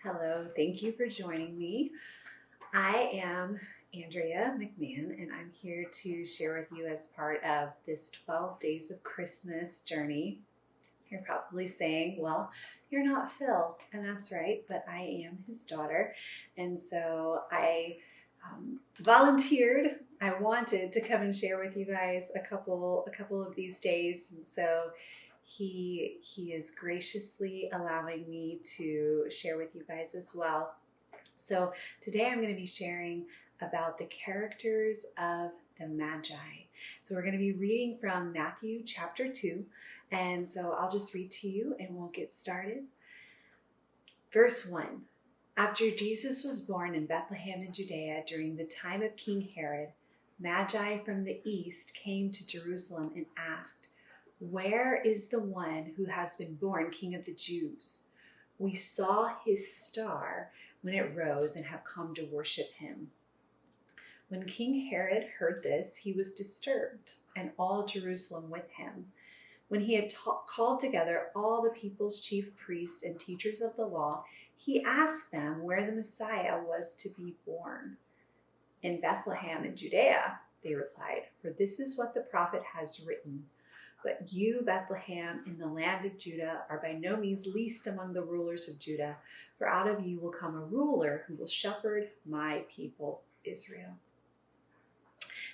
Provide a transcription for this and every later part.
Hello, thank you for joining me. I am Andrea McMahon, and I'm here to share with you as part of this 12 Days of Christmas journey. You're probably saying, well, you're not Phil, and that's right, but I am his daughter. And so I volunteered. I wanted to come and share with you guys a couple of these days, and so he is graciously allowing me to share with you guys as well. So today I'm going to be sharing about the characters of the Magi. So we're going to be reading from Matthew chapter 2. And so I'll just read to you and we'll get started. Verse 1. After Jesus was born in Bethlehem in Judea during the time of King Herod, Magi from the east came to Jerusalem and asked, "Where is the one who has been born King of the Jews? We saw his star when it rose and have come to worship him." When King Herod heard this, he was disturbed, and all Jerusalem with him. When he had called together all the people's chief priests and teachers of the law, he asked them where the Messiah was to be born. "In Bethlehem in Judea," they replied, "for this is what the prophet has written. But you, Bethlehem, in the land of Judah, are by no means least among the rulers of Judah, for out of you will come a ruler who will shepherd my people, Israel."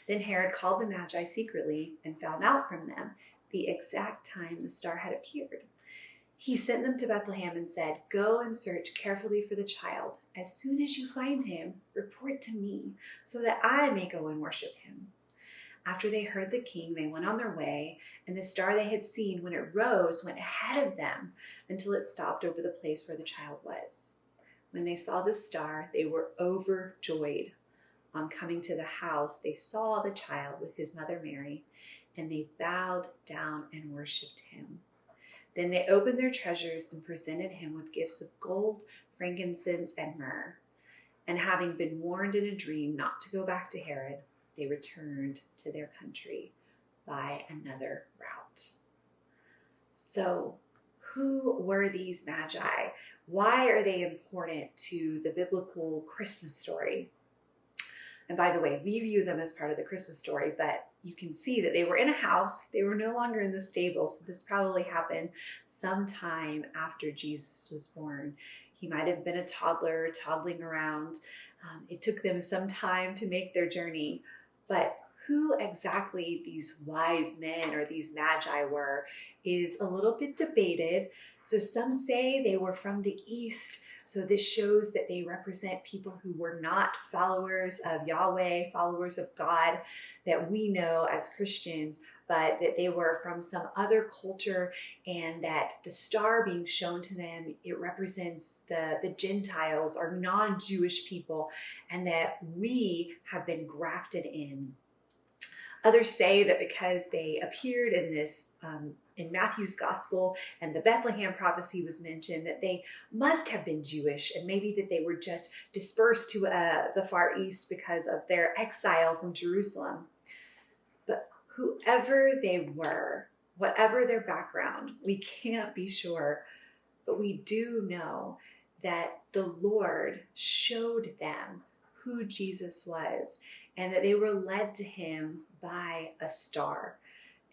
Then Herod called the Magi secretly and found out from them the exact time the star had appeared. He sent them to Bethlehem and said, "Go and search carefully for the child. As soon as you find him, report to me, so that I may go and worship him." After they heard the king, they went on their way, and the star they had seen when it rose went ahead of them until it stopped over the place where the child was. When they saw the star, they were overjoyed. On coming to the house, they saw the child with his mother Mary, and they bowed down and worshipped him. Then they opened their treasures and presented him with gifts of gold, frankincense, and myrrh. And having been warned in a dream not to go back to Herod, they returned to their country by another route. So, who were these Magi? Why are they important to the biblical Christmas story? And by the way, we view them as part of the Christmas story, but you can see that they were in a house. They were no longer in the stable, so this probably happened sometime after Jesus was born. He might have been a toddler, toddling around. It took them some time to make their journey, but who exactly these wise men or these Magi were is a little bit debated. So some say they were from the east. So this shows that they represent people who were not followers of Yahweh, followers of God that we know as Christians, but that they were from some other culture, and that the star being shown to them, it represents the Gentiles or non-Jewish people, and that we have been grafted in. Others say that because they appeared in this in Matthew's gospel and the Bethlehem prophecy was mentioned, that they must have been Jewish, and maybe that they were just dispersed to the Far East because of their exile from Jerusalem. But whoever they were, whatever their background, we can't be sure, but we do know that the Lord showed them who Jesus was, and that they were led to him by a star.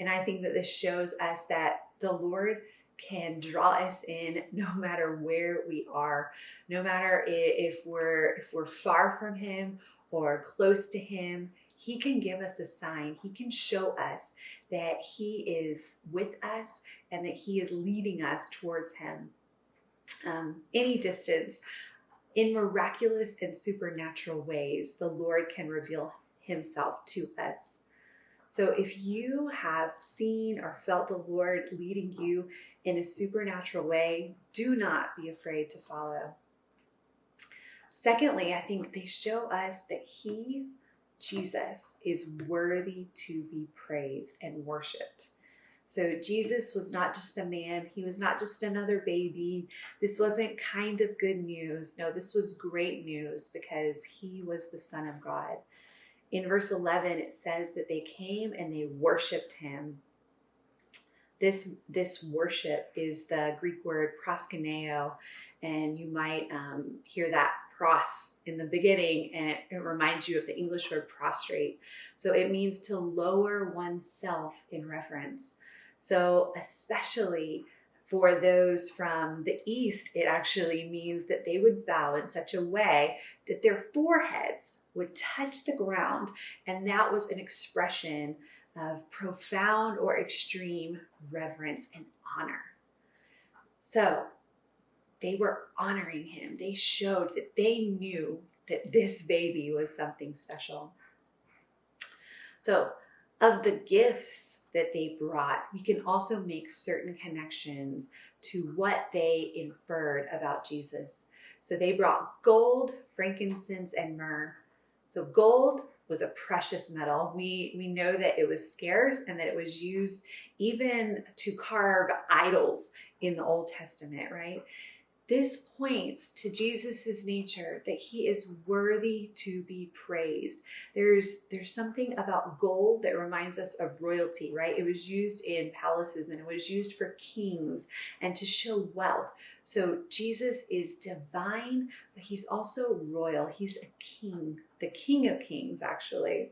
And I think that this shows us that the Lord can draw us in no matter where we are, no matter if we're far from him or close to him. He can give us a sign. He can show us that he is with us and that he is leading us towards him. Any distance, in miraculous and supernatural ways, the Lord can reveal himself to us. So if you have seen or felt the Lord leading you in a supernatural way, do not be afraid to follow. Secondly, I think they show us that he, Jesus, is worthy to be praised and worshiped. So Jesus was not just a man. He was not just another baby. This wasn't kind of good news. No, this was great news because he was the Son of God. In verse 11, it says that they came and they worshiped him. This worship is the Greek word proskuneo, and you might hear that pros in the beginning, and it reminds you of the English word prostrate. So it means to lower oneself in reverence. So especially for those from the East, it actually means that they would bow in such a way that their foreheads would touch the ground, and that was an expression of profound or extreme reverence and honor. So they were honoring him. They showed that they knew that this baby was something special. So of the gifts that they brought, we can also make certain connections to what they inferred about Jesus. So they brought gold, frankincense, and myrrh. So gold was a precious metal. We know that it was scarce and that it was used even to carve idols in the Old Testament, right? This points to Jesus's nature, that he is worthy to be praised. There's something about gold that reminds us of royalty, right? It was used in palaces and it was used for kings and to show wealth. So Jesus is divine, but he's also royal. He's a king, the King of Kings, actually.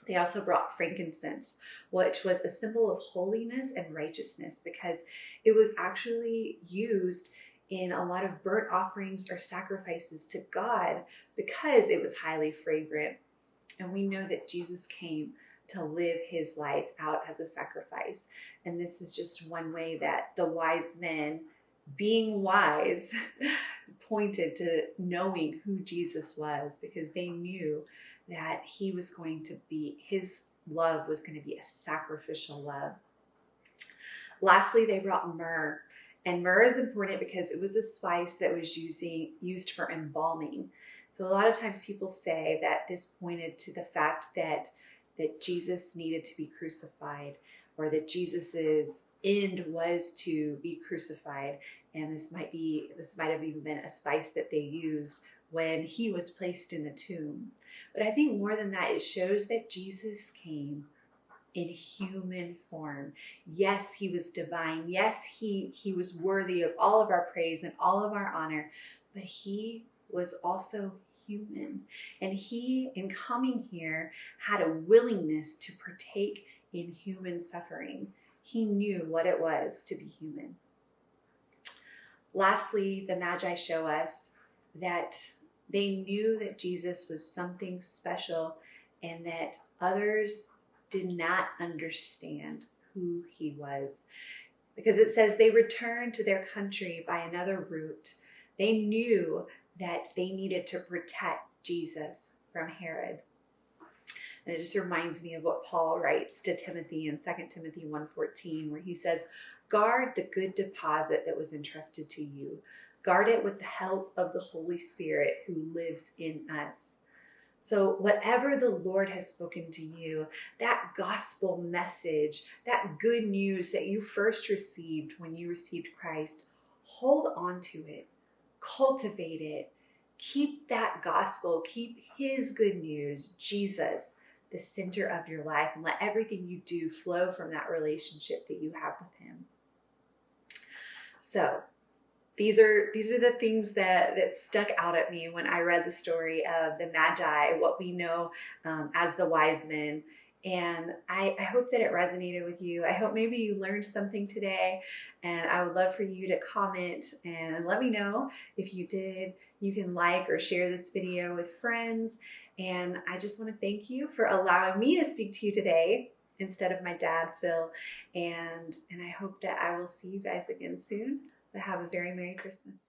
They also brought frankincense, which was a symbol of holiness and righteousness, because it was actually used in a lot of burnt offerings or sacrifices to God because it was highly fragrant. And we know that Jesus came to live his life out as a sacrifice. And this is just one way that the wise men, being wise, pointed to knowing who Jesus was, because they knew that he was going to be, his love was going to be a sacrificial love. Lastly, they brought myrrh. And myrrh is important because it was a spice that was used for embalming. So a lot of times people say that this pointed to the fact that Jesus needed to be crucified, or that Jesus's end was to be crucified. And this might have even been a spice that they used when he was placed in the tomb. But I think more than that, it shows that Jesus came in human form. Yes, he was divine. Yes, he was worthy of all of our praise and all of our honor, but he was also human. And he, in coming here, had a willingness to partake in human suffering. He knew what it was to be human. Lastly, the Magi show us that they knew that Jesus was something special and that others did not understand who he was. Because it says they returned to their country by another route. They knew that they needed to protect Jesus from Herod. And it just reminds me of what Paul writes to Timothy in 2 Timothy 1:14, where he says, "Guard the good deposit that was entrusted to you. Guard it with the help of the Holy Spirit who lives in us." So whatever the Lord has spoken to you, that gospel message, that good news that you first received when you received Christ, hold on to it, cultivate it, keep that gospel, keep his good news, Jesus, the center of your life, and let everything you do flow from that relationship that you have with him. So these are the things that stuck out at me when I read the story of the Magi, what we know as the wise men. And I hope that it resonated with you. I hope maybe you learned something today. And I would love for you to comment and let me know if you did. You can like or share this video with friends. And I just want to thank you for allowing me to speak to you today instead of my dad, Phil. And I hope that I will see you guys again soon. But have a very Merry Christmas.